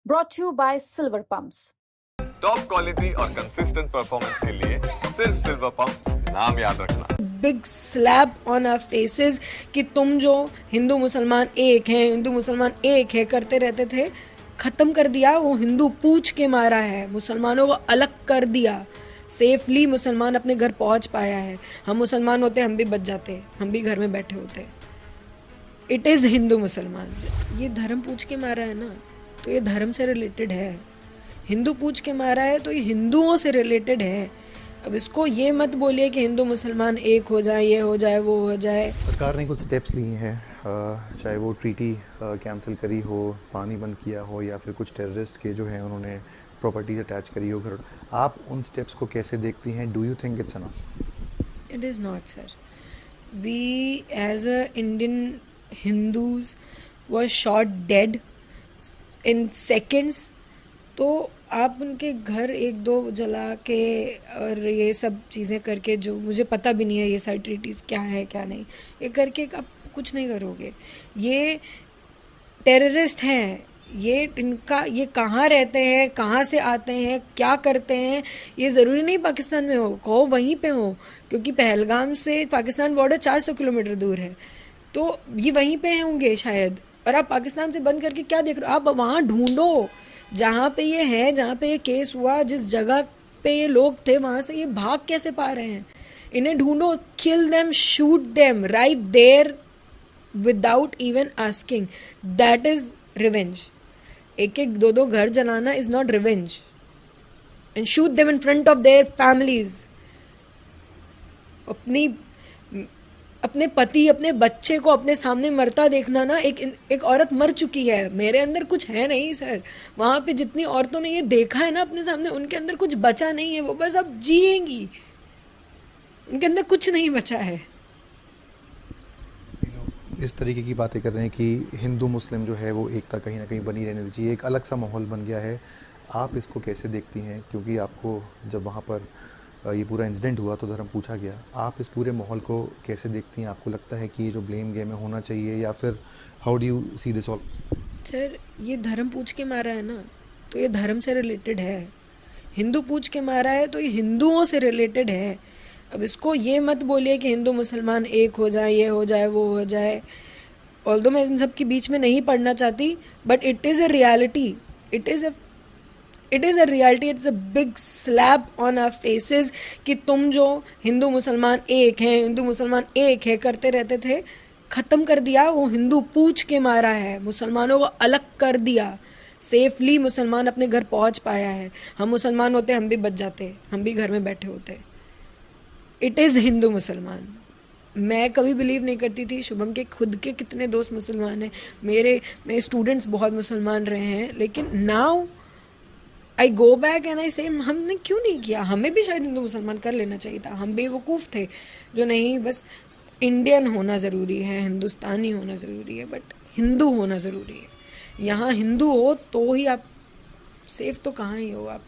brought to you by Silver Pumps. Top quality और consistent performance के लिए सिर्फ सिल्वर पंप नाम याद रखना। Big slap on our faces कि तुम जो हिंदू मुसलमान एक हैं, हिंदू मुसलमान एक है करते रहते थे, ख़त्म कर दिया। वो हिंदू पूछ के मारा है, मुसलमानों को अलग कर दिया। सेफली मुसलमान अपने घर पहुंच पाया है। हम मुसलमान होते हम भी बच जाते, हम भी घर में बैठे होते। इट इज़ हिंदू मुसलमान। ये धर्म पूछ के मारा है ना, तो ये धर्म से रिलेटेड है। हिंदू पूछ के मारा है तो ये हिंदुओं से रिलेटेड है। अब इसको ये मत बोलिए कि हिंदू मुसलमान एक हो जाए, ये हो जाए, वो हो जाए। सरकार ने कुछ स्टेप्स लिए हैं, चाहे वो ट्रीटी कैंसिल करी हो, पानी बंद किया हो, या फिर कुछ टेररिस्ट के जो हैं उन्होंने प्रॉपर्टीज अटैच करी हो घर। आप उन स्टेप्स को कैसे देखती हैं? Do you think it's enough? It is not sir. We as a Indian Hindus were shot dead in seconds. तो आप उनके घर एक दो जला के और ये सब चीज़ें करके, जो मुझे पता भी नहीं है ये सारी ट्रीटीज़ क्या है क्या नहीं, ये करके आप कुछ नहीं करोगे। ये टेररिस्ट हैं, ये कहाँ रहते हैं, कहाँ से आते हैं, क्या करते हैं, ये ज़रूरी नहीं पाकिस्तान में हो वहीं पे हो, क्योंकि पहलगाम से पाकिस्तान बॉर्डर 400 किलोमीटर दूर है। तो ये वहीं पे होंगे शायद। और आप पाकिस्तान से बंद करके क्या देख रहे हो? आप वहाँ ढूंढो जहाँ पे ये है, जहाँ पे ये केस हुआ, जिस जगह पे ये लोग थे, वहाँ से ये भाग कैसे पा रहे हैं? इन्हें ढूंढो, kill them, shoot them right there without even asking. That is revenge. एक एक दो दो घर जलाना is not revenge. And shoot them in front of their families. अपने पति, अपने बच्चे को अपने सामने मरता देखना ना, एक औरत मर चुकी है। मेरे अंदर कुछ है नहीं सर। वहाँ पे जितनी औरतों ने ये देखा है ना अपने सामने, उनके अंदर कुछ बचा नहीं है। वो बस अब जिएंगी, उनके अंदर कुछ नहीं बचा है। इस तरीके की बातें कर रहे हैं कि हिंदू मुस्लिम जो है वो एकता कहीं ना कहीं बनी रहनी चाहिए, एक अलग सा माहौल बन गया है। आप इसको कैसे देखती हैं? क्योंकि आपको जब वहाँ पर ये पूरा इंसिडेंट हुआ तो धर्म पूछा गया। आप इस पूरे माहौल को कैसे देखती हैं? आपको लगता है कि ये जो ब्लेम गेम है होना चाहिए, या फिर how do you see this all? Sir, ये धर्म पूछ के मारा है ना, तो ये धर्म से रिलेटेड है। हिंदू पूछ के मारा है तो ये हिंदुओं से रिलेटेड है। अब इसको ये मत बोलिए कि हिंदू मुसलमान एक हो जाए, ये हो जाए, वो हो जाए। ऑल्दो मैं इन सब के बीच में नहीं पढ़ना चाहती, but it is a reality. It is a reality. It's a big slap on our faces कि तुम जो हिंदू मुसलमान एक हैं, हिंदू मुसलमान एक है करते रहते थे, ख़त्म कर दिया। वो हिंदू पूछ के मारा है, मुसलमानों को अलग कर दिया। सेफली मुसलमान अपने घर पहुंच पाया है। हम मुसलमान होते हम भी बच जाते, हम भी घर में बैठे होते। इट इज़ हिंदू मुसलमान। मैं कभी बिलीव नहीं करती थी। शुभम के खुद के कितने दोस्त मुसलमान हैं, मेरे स्टूडेंट्स बहुत मुसलमान रहे हैं, लेकिन now I go back and I से हमने क्यों नहीं किया? हमें भी शायद हिंदू मुसलमान कर लेना चाहिए था। हम बेवकूफ़ थे जो नहीं, बस इंडियन होना ज़रूरी है, हिंदुस्तानी होना ज़रूरी है, बट हिंदू होना ज़रूरी है। यहाँ हिंदू हो तो ही आप सेफ, तो कहाँ ही हो आप।